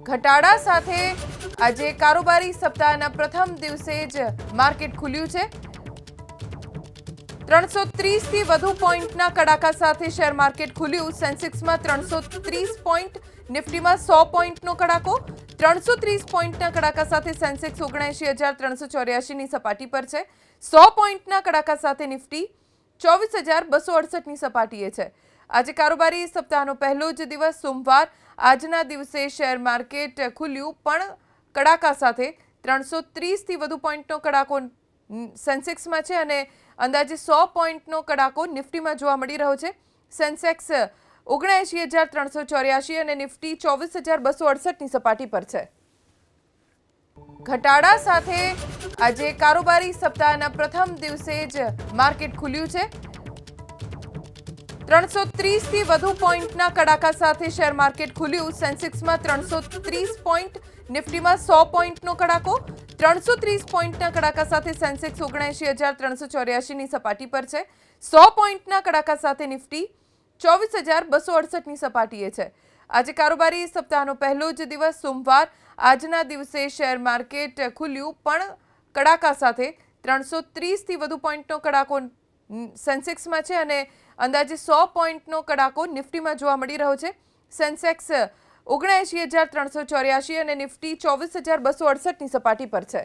ઘટાડા સાથે આજે કારોબારી સપ્તાહના પ્રથમ દિવસે જ માર્કેટ ખુલ્યું છે। 330 થી વધુ પોઈન્ટના કડાકા સાથે શેર માર્કેટ ખુલ્યું। સેન્સેક્સમાં 330 પોઈન્ટ, નિફ્ટીમાં 100 પોઈન્ટનો કડાકો। 330 પોઈન્ટના કડાકા સાથે સેન્સેક્સ 79,384 ની સપાટી પર છે। 100 પોઈન્ટના કડાકા સાથે નિફ્ટી 24,268 ની સપાટીએ છે। આજે કારોબારી સપ્તાહનો પહેલો જ દિવસ સોમવાર। આજના દિવસે શેર માર્કેટ ખુલ્યું પણ કડાકા સાથે 330 થી વધુ પોઈન્ટનો કડાકો સેન્સેક્સમાં છે અને અંદાજે 100 પોઈન્ટનો કડાકો નિફ્ટીમાં જોવા મળી રહ્યો છે। સેન્સેક્સ 79,384 અને નિફ્ટી 24,268 ની સપાટી પર છે। ઘટાડા સાથે આજે કારોબારી સપ્તાહના પ્રથમ દિવસે જ માર્કેટ ખુલ્યું છે। 330 થી વધુ પોઈન્ટના કડાકા સાથે શેર માર્કેટ ખુલ્યું। સેન્સેક્સમાં 330 પોઈન્ટ, નિફ્ટીમાં 100 પોઈન્ટનો કડાકો। 330 પોઈન્ટના કડાકા સાથે સેન્સેક્સ 79,384 ની સપાટી પર છે। 100 પોઈન્ટના કડાકા સાથે નિફ્ટી 24,268 ની સપાટીએ છે। આજે કારોબારી સપ્તાહનો પહેલો જ દિવસ સોમવાર। આજના દિવસે શેર માર્કેટ ખુલ્યું પણ કડાકા સાથે 330 થી વધુ પોઈન્ટનો કડાકો સેન્સેક્સમાં છે અને અંદાજે 100 પોઈન્ટનો કડાકો નિફ્ટીમાં જોવા મળી રહ્યો છે। સેન્સેક્સ 79,384 અને નિફ્ટી 24,268 ની સપાટી પર છે।